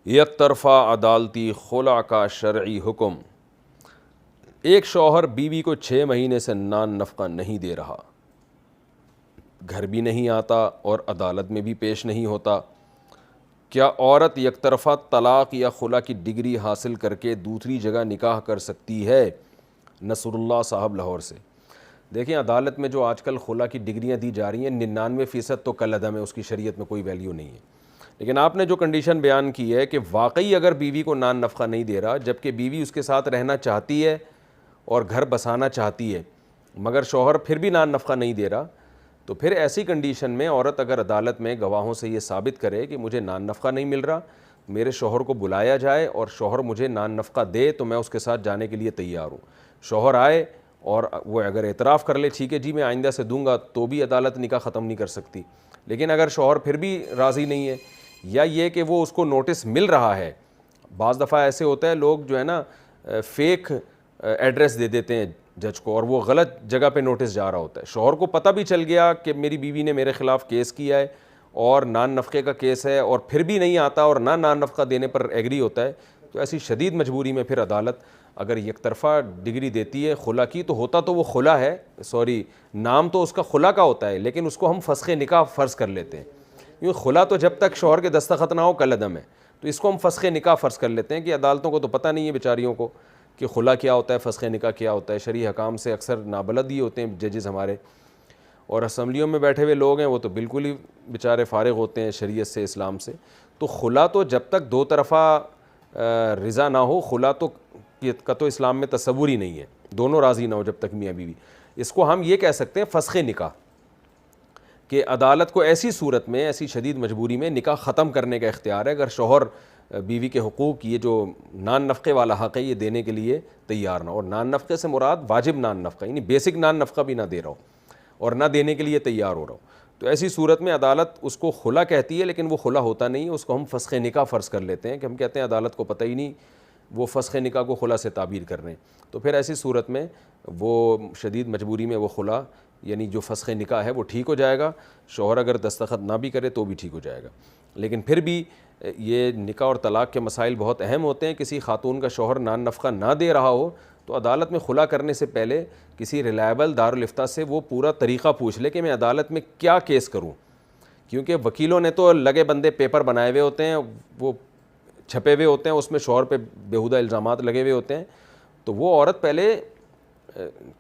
یک طرفہ عدالتی خلع کا شرعی حکم۔ ایک شوہر بیوی کو 6 مہینے سے نان نفقہ نہیں دے رہا، گھر بھی نہیں آتا اور عدالت میں بھی پیش نہیں ہوتا، کیا عورت یک طرفہ طلاق یا خلع کی ڈگری حاصل کر کے دوسری جگہ نکاح کر سکتی ہے؟ نصر اللہ صاحب لاہور سے۔ دیکھیں، عدالت میں جو آج کل خلع کی ڈگریاں دی جا رہی ہیں 99% تو کل عدم ہے، اس کی شریعت میں کوئی ویلیو نہیں ہے۔ لیکن آپ نے جو کنڈیشن بیان کی ہے کہ واقعی اگر بیوی کو نان نفقہ نہیں دے رہا، جبکہ بیوی اس کے ساتھ رہنا چاہتی ہے اور گھر بسانا چاہتی ہے، مگر شوہر پھر بھی نان نفقہ نہیں دے رہا، تو پھر ایسی کنڈیشن میں عورت اگر عدالت میں گواہوں سے یہ ثابت کرے کہ مجھے نان نفقہ نہیں مل رہا، میرے شوہر کو بلایا جائے اور شوہر مجھے نان نفقہ دے تو میں اس کے ساتھ جانے کے لیے تیار ہوں۔ شوہر آئے اور وہ اگر اعتراف کر لے ٹھیک ہے جی میں آئندہ سے دوں گا، تو بھی عدالت نکاح ختم نہیں کر سکتی۔ لیکن اگر شوہر پھر بھی راضی نہیں ہے، یا یہ کہ وہ اس کو نوٹس مل رہا ہے، بعض دفعہ ایسے ہوتا ہے لوگ جو ہے نا فیک ایڈریس دے دیتے ہیں جج کو، اور وہ غلط جگہ پہ نوٹس جا رہا ہوتا ہے، شوہر کو پتہ بھی چل گیا کہ میری بیوی نے میرے خلاف کیس کیا ہے اور نان نفقے کا کیس ہے، اور پھر بھی نہیں آتا اور نان نفقہ دینے پر ایگری ہوتا ہے، تو ایسی شدید مجبوری میں پھر عدالت اگر یک طرفہ ڈگری دیتی ہے خلع کی، تو ہوتا تو وہ خلع ہے، نام تو اس کا خلع کا ہوتا ہے، لیکن اس کو ہم فسخ نکاح فرض کر لیتے ہیں، کیونکہ خلع تو جب تک شوہر کے دستخط نہ ہو کل عدم ہے، تو اس کو ہم فسخ نکاح فرض کر لیتے ہیں کہ عدالتوں کو تو پتہ نہیں ہے بیچاریوں کو کہ خلع کیا ہوتا ہے، فسخ نکاح کیا ہوتا ہے، شرعی حکام سے اکثر نابلد ہی ہوتے ہیں ججز ہمارے، اور اسمبلیوں میں بیٹھے ہوئے لوگ ہیں وہ تو بالکل ہی بیچارے فارغ ہوتے ہیں شریعت سے، اسلام سے۔ تو خلع تو جب تک دو طرفہ رضا نہ ہو، خلع تو کا تو اسلام میں تصور ہی نہیں ہے، دونوں راضی نہ ہو جب تک میاں بیوی۔ اس کو ہم یہ کہہ سکتے ہیں فسخ نکاح، کہ عدالت کو ایسی صورت میں، ایسی شدید مجبوری میں نکاح ختم کرنے کا اختیار ہے اگر شوہر بیوی کے حقوق، یہ جو نان نفقے والا حق ہے، یہ دینے کے لیے تیار نہ ہو، اور نان نفقے سے مراد واجب نان نفقہ، یعنی بیسک نان نفقہ بھی نہ دے رہا ہو اور نہ دینے کے لیے تیار ہو رہا ہو، تو ایسی صورت میں عدالت اس کو خلع کہتی ہے، لیکن وہ خلع ہوتا نہیں ہے، اس کو ہم فسخ نکاح فرض کر لیتے ہیں، کہ ہم کہتے ہیں عدالت کو پتہ ہی نہیں، وہ فسخ نکاح کو خلع سے تعبیر کر رہے ہیں، تو پھر ایسی صورت میں وہ شدید مجبوری میں وہ خلع یعنی جو فسخ نکاح ہے وہ ٹھیک ہو جائے گا، شوہر اگر دستخط نہ بھی کرے تو بھی ٹھیک ہو جائے گا۔ لیکن پھر بھی یہ نکاح اور طلاق کے مسائل بہت اہم ہوتے ہیں، کسی خاتون کا شوہر نان نفقہ نہ دے رہا ہو تو عدالت میں خلع کرنے سے پہلے کسی ریلائبل دارالافتاء سے وہ پورا طریقہ پوچھ لے کہ میں عدالت میں کیا کیس کروں، کیونکہ وکیلوں نے تو لگے بندے پیپر بنائے ہوئے ہوتے ہیں، وہ چھپے ہوئے ہوتے ہیں، اس میں شوہر پہ بیہودہ الزامات لگے ہوئے ہوتے ہیں، تو وہ عورت پہلے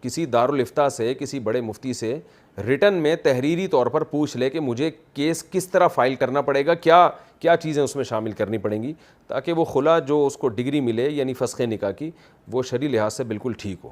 کسی دارالافتاء سے، کسی بڑے مفتی سے ریٹن میں تحریری طور پر پوچھ لے کہ مجھے کیس کس طرح فائل کرنا پڑے گا، کیا کیا چیزیں اس میں شامل کرنی پڑیں گی، تاکہ وہ خلع جو اس کو ڈگری ملے یعنی فسخ نکاح کی، وہ شرعی لحاظ سے بالکل ٹھیک ہو۔